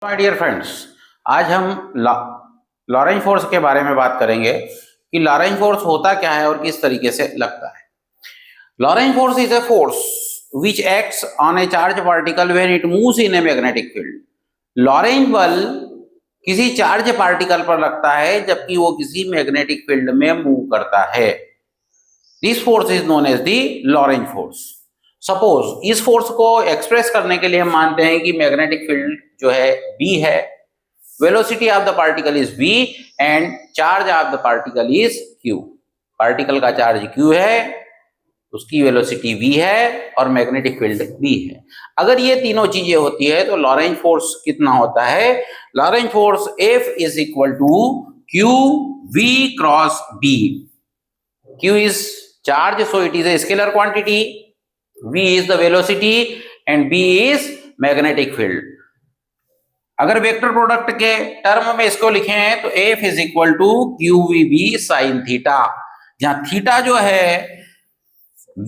My dear friends, आज हम Lorentz force के बारे में बात करेंगे कि लॉरेंज फोर्स होता क्या है और किस तरीके से लगता है। Lorentz force is a force which acts on a charge particle when it moves in a magnetic field. Lorentz बल किसी चार्ज पार्टिकल पर लगता है जबकि वो किसी मैग्नेटिक फील्ड में मूव करता है। This force is known as the Lorentz force. Suppose इस फोर्स को एक्सप्रेस करने के लिए हम मानते हैं कि मैग्नेटिक फील्ड जो है B है, velocity of the particle is V and charge of the particle is Q। Particle का चार्ज Q है, उसकी वेलोसिटी V है और मैग्नेटिक फील्ड B है। अगर ये तीनों चीजें होती है तो लॉरेंज फोर्स कितना होता है? Lorentz force F is equal to Q V cross B। Q is charge, so it is a scalar quantity. V is the velocity and B is magnetic field. अगर वेक्टर प्रोडक्ट के term में इसको लिखें तो F is equal to QVB sine theta, जहां theta जो है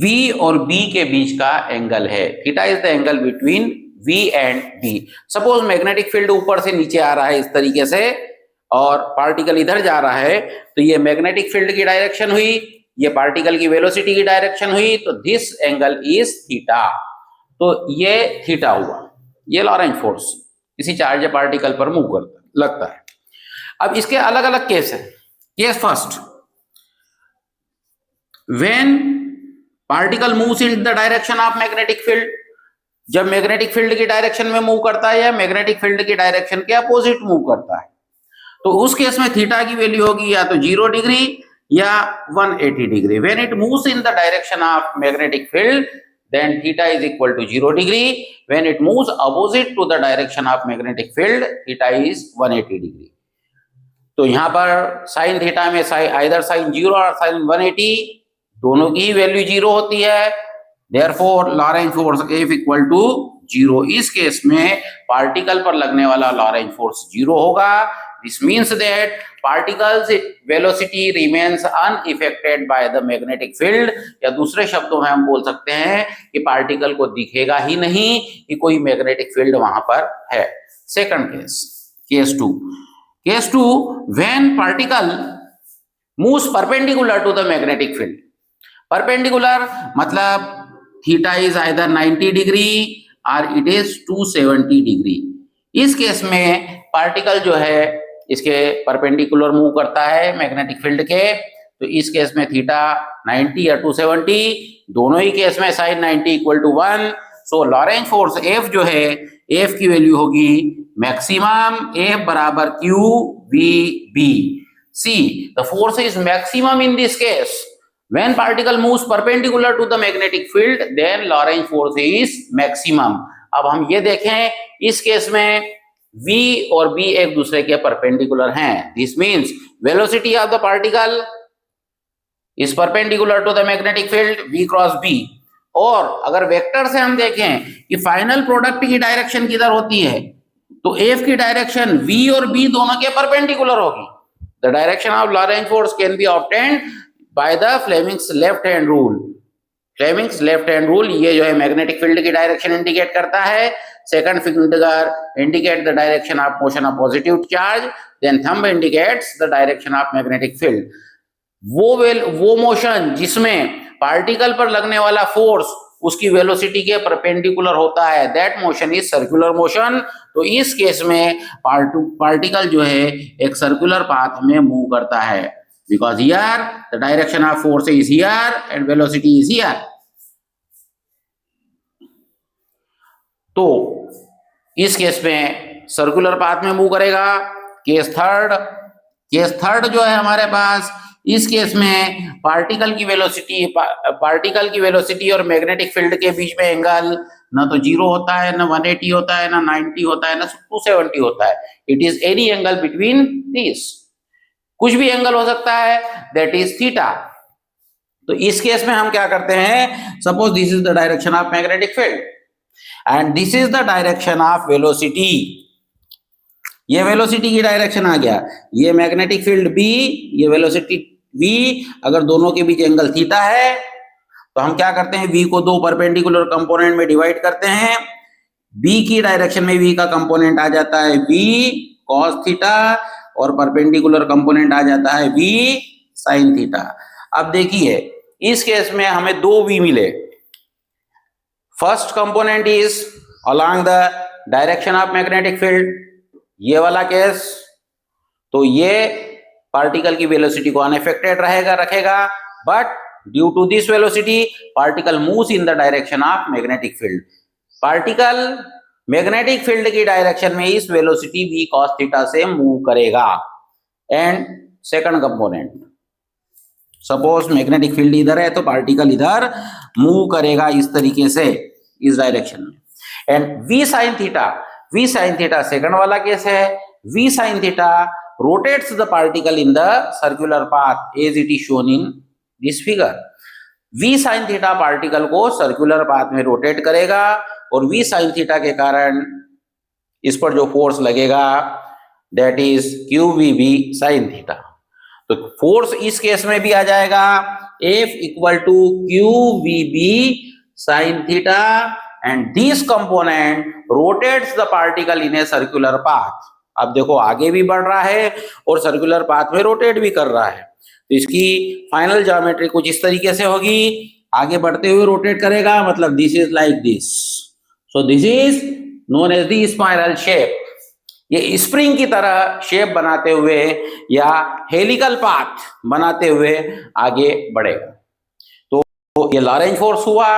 V और B के बीच का एंगल है। Theta is the angle between V and B। Suppose magnetic field ऊपर से नीचे आ रहा है इस तरीके से और पार्टिकल इधर जा रहा है, तो ये मैग्नेटिक फील्ड की डायरेक्शन हुई, ये पार्टिकल की वेलोसिटी की डायरेक्शन हुई, तो दिस एंगल इज थीटा। तो ये थीटा हुआ। ये लॉरेंज फोर्स किसी चार्ज पार्टिकल पर मूव करता लगता है। अब इसके अलग अलग केस है। Case first, when particle moves in the direction of magnetic field. जब मैग्नेटिक फील्ड की डायरेक्शन में मूव करता है या मैग्नेटिक फील्ड की डायरेक्शन के अपोजिट मूव करता है, तो उस केस में थीटा की वैल्यू होगी या तो 0 डिग्री या 180 degree. When it moves in the direction of magnetic field then theta is equal to 0 degree. When it moves opposite to the direction of magnetic field, theta is 180 degree. तो यहाँ पर sine theta में either sign 0 और sign 180 दोनों की value 0 होती है। Therefore Lorentz force F equal to 0। इस केस में पार्टिकल पर लगने वाला लॉरेंज फोर्स 0 होगा। This means that particles velocity remains unaffected by the magnetic field। या दूसरे शब्दों में हम बोल सकते हैं कि पार्टिकल को दिखेगा ही नहीं कि कोई मैग्नेटिक फील्ड वहां पर है। Second case, case two, when particle moves perpendicular to the magnetic field. Perpendicular मतलब थीटा इज आइदर 90 डिग्री और इट इज 270 डिग्री। इस केस में पार्टिकल जो है इसके परपेंडिकुलर मूव करता है मैग्नेटिक फील्ड के, तो इस केस में थीटा 90 या 270, दोनों ही केस में sine 90 equal to 1। So Lorentz force F जो है, F की वैल्यू होगी मैक्सिमम F बराबर Q V B। See the force is maximum in this case when particle moves perpendicular to the magnetic field, then Lorentz force is maximum। अब हम ये देखें इस केस में V और B एक दूसरे के परपेंडिकुलर हैं। This means velocity of the particle is perpendicular to the magnetic field V cross B। और अगर वेक्टर से हम देखें कि फाइनल प्रोडक्ट की डायरेक्शन किधर होती है, तो F की डायरेक्शन V और B दोनों के परपेंडिकुलर होगी। The direction of Lorentz force can be obtained by the Fleming's left hand rule। Fleming's left hand rule ये जो है मैग्नेटिक फील्ड की डायरेक्शन इंडिकेट करता है। Second finger indicate the direction of motion of positive charge, then thumb indicates the direction of magnetic field. वो motion जिसमें particle पर लगने वाला फोर्स उसकी वेलोसिटी के परपेंडिकुलर होता है, that motion is circular motion. तो इस केस में पार्टिकल जो है एक सर्कुलर पाथ में मूव करता है, because here the direction of force is here and velocity is here। तो इस केस में सर्कुलर पाथ में मूव करेगा। केस थर्ड जो है हमारे पास, इस केस में पार्टिकल की वेलोसिटी और मैग्नेटिक फील्ड के बीच में एंगल ना तो 0 होता है, ना 180 होता है, ना 90 होता है, ना 270 होता है। It is any angle between this, कुछ भी एंगल हो सकता है, दैट इज थीटा। तो इस केस में हम क्या करते हैं, suppose this is the direction of magnetic field and this is the direction of velocity. ये वेलोसिटी की डायरेक्शन आ गया, ये मैग्नेटिक फील्ड B, ये वेलोसिटी V। अगर दोनों के बीच एंगल थीटा है तो हम क्या करते हैं, V को दो परपेंडिकुलर कंपोनेंट में डिवाइड करते हैं। बी की डायरेक्शन में v का कंपोनेंट आ जाता है v cos थीटा और परपेंडिकुलर कंपोनेंट आ जाता है v sin थीटा। अब देखिए इस केस में हमें दो v मिले। First component is along the direction of magnetic field, ये वाला केस, तो ये पार्टिकल की वेलोसिटी को अनअफेक्टेड रखेगा, but due to this velocity particle moves in the direction of magnetic field. Particle magnetic field की डायरेक्शन में इस वेलोसिटी v cos थीटा से मूव करेगा। And second component, suppose magnetic field इधर है तो पार्टिकल इधर मूव करेगा इस तरीके से, इस डायरेक्शन में। And v sin theta second वाला केस है। v sin theta rotates the particle in the circular path as it is shown in this figure। v sin theta particle को सर्कुलर पाथ में रोटेट करेगा और v sin theta के कारण इस पर जो फोर्स लगेगा that is QVB sin theta. तो फोर्स इस केस में भी आ जाएगा F equal to QVB sin theta and this component rotates the particle in a circular path. अब देखो आगे भी बढ़ रहा है और सर्कुलर पाथ में रोटेट भी कर रहा है, तो इसकी फाइनल ज्योमेट्री कुछ इस तरीके से होगी। आगे बढ़ते हुए रोटेट करेगा, मतलब this is like this, so this is known as the spiral shape. ये स्प्रिंग की तरह शेप बनाते हुए या हेलिकल पाथ बनाते हुए आगे बढ़ेगा। तो ये लॉरेंज फोर्स हुआ।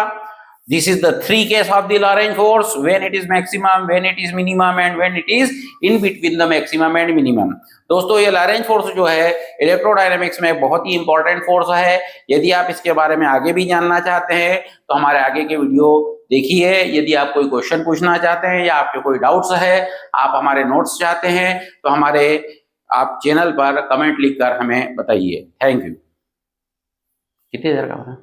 This is the three case of the Lorentz force, when it is maximum, when it is minimum and when it is in between the maximum and minimum। दोस्तों ये Lorentz force जो है electrodynamics में बहुत ही important force है। यदि आप इसके बारे में आगे भी जानना चाहते हैं तो हमारे आगे के वीडियो देखिए। यदि आप कोई क्वेश्चन पूछना चाहते हैं या आपके कोई डाउट्स है, आप हमारे नोट्स चाहते हैं, तो हमारे आप चैनल पर कमेंट लिखकर हमें बताइए। Thank you. कितनी देर का